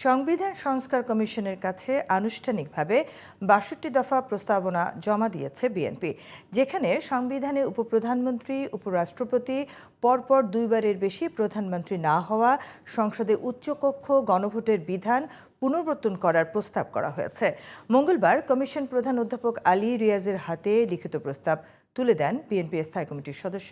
সংবিধান সংস্কার কমিশনের কাছে আনুষ্ঠানিকভাবে ৬২ দফা প্রস্তাবনা জমা দিয়েছে বিএনপি, যেখানে সংবিধানে উপপ্রধানমন্ত্রী, উপরাষ্ট্রপতি, পরপর দুইবারের বেশি প্রধানমন্ত্রী না হওয়া, সংসদে উচ্চকক্ষ গণভোটের বিধান পুনর্বর্তন করার প্রস্তাব করা হয়েছে। মঙ্গলবার কমিশন প্রধান অধ্যাপক আলী রিয়াজের হাতে লিখিত প্রস্তাব তুলে দেন বিএনপি স্থায়ী কমিটির সদস্য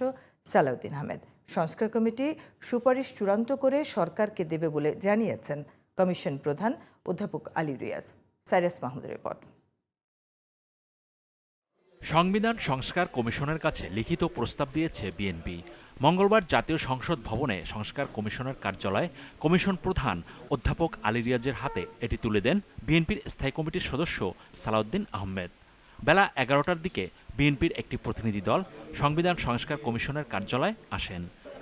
সালাউদ্দিন আহমেদ। সংস্কার কমিটি সুপারিশ চূড়ান্ত করে সরকারকে দেবে বলে জানিয়েছেন কমিশন প্রধান অধ্যাপক আলী রিয়াজ। সাইরাস মাহমুদের রিপোর্ট। সংবিধান সংস্কার কমিশনের কাছে লিখিত প্রস্তাব দিয়েছে বিএনপি। মঙ্গলবার জাতীয় সংসদ ভবনে সংস্কার কমিশনের কার্যালয়ে কমিশন প্রধান অধ্যাপক আলী রিয়াজের হাতে এটি তুলে দেন বিএনপির স্থায়ী কমিটির সদস্য সালাউদ্দিন আহমেদ। বেলা ১১টার দিকে বিএনপির একটি প্রতিনিধি দল সংবিধান সংস্কার কমিশনের কার্যালয়ে আসেন।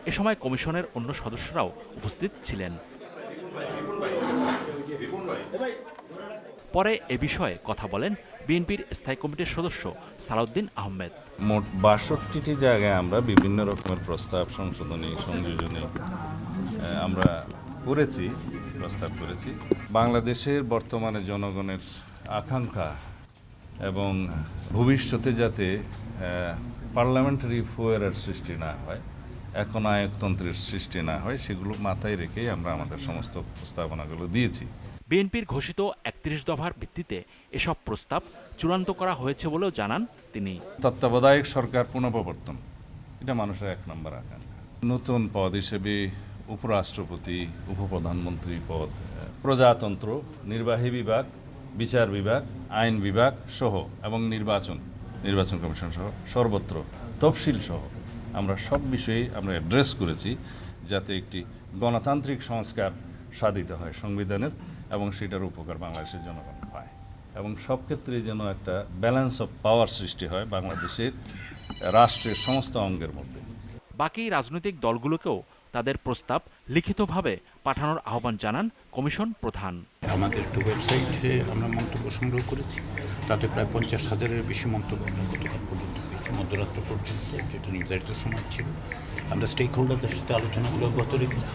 এ সময় কমিশনের অন্য সদস্যরাও উপস্থিত ছিলেন। পরে এ বিষয়ে কথা বলেন বিএনপির স্থায়ী কমিটির সদস্য সালাউদ্দিন আহমেদ। মোট ৬২টি জায়গায় আমরা বিভিন্ন রকমের প্রস্তাব সংশোধনী সংযোজনী আমরা প্রস্তাব করেছি। বাংলাদেশের বর্তমানে জনগণের আকাঙ্ক্ষা এবং ভবিষ্যতে যাতে পার্লামেন্টারি ফুয়ারের সৃষ্টি না হয়, এখন আয়কতন্ত্রের সৃষ্টি না হয়, সেগুলো মাথায় রেখেই আমরা আমাদের সমস্ত প্রস্তাবনাগুলো দিয়েছি। বিএনপির ঘোষিত ৩১ দফার ভিত্তিতে এসব প্রস্তাব চূড়ান্ত করা হয়েছে বলেও জানান তিনি। তত্ত্বাবধায়ক সরকার পুনঃপ্রবর্তন, এটা মানুষের ১ নম্বর আকাঙ্ক্ষা। নতুন পদ হিসেবে উপরাষ্ট্রপতি, উপপ্রধানমন্ত্রী পদ, প্রজাতন্ত্র, নির্বাহী বিভাগ, বিচার বিভাগ, আইন বিভাগ সহ এবং নির্বাচন কমিশন সহ সর্বত্র তফসিল সহ আমরা সব বিষয়ে আমরা অ্যাড্রেস করেছি, যাতে একটি গণতান্ত্রিক সংস্কার সাধিত হয় সংবিধানের, এবং সেটার উপকার বাংলাদেশের জনগণ পায়, এবং সব ক্ষেত্রে যেন একটা ব্যালেন্স অফ পাওয়ার সৃষ্টি হয় বাংলাদেশের রাষ্ট্রের সমস্ত অঙ্গের মধ্যে। বাকি রাজনৈতিক দলগুলোকেও তাদের প্রস্তাব লিখিতভাবে পাঠানোর আহ্বান জানান কমিশন প্রধান। আমাদের একটা ওয়েবসাইটে আমরা মন্তব্য সংগ্রহ করেছি, তাতে প্রায় ৫০,০০০-এর বেশি মন্তব্য আমরা গতকাল পর্যন্ত পেয়েছি, মধ্যরাত্র পর্যন্ত, যেটা নির্ধারিত সময় ছিল। আমরা স্টেক হোল্ডারদের সাথে আলোচনাগুলো অব্যাহত রেখেছি।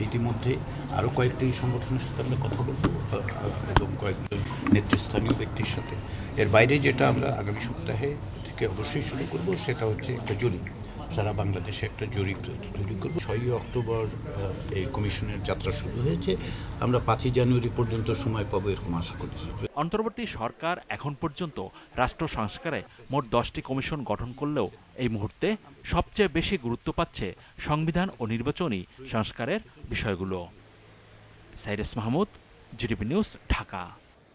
ইতিমধ্যে আরও কয়েকটি সংগঠনের সাথে আমরা কথা বলব এবং কয়েকজন নেতৃস্থানীয় ব্যক্তির সাথে। এর বাইরে যেটা আমরা আগামী সপ্তাহে থেকে অবশ্যই শুরু করব, সেটা হচ্ছে একটা জরিপ, সারা বাংলাদেশে একটা জরিপ তৈরি করব। ৬ই অক্টোবর এই কমিশনের যাত্রা শুরু হয়েছে। আমরা ৫ই জানুয়ারি পর্যন্ত সময় পাবো এরকম আশা করছি। অন্তর্বর্তী সরকার এখন পর্যন্ত রাষ্ট্র সংস্কারে মোট ১০টি কমিশন গঠন করলেও এই মুহূর্তে সবচেয়ে বেশি গুরুত্ব পাচ্ছে সংবিধান ও নির্বাচনী সংস্কারের বিষয়গুলো। Cyrus Mahmud, GTV news, Dhaka.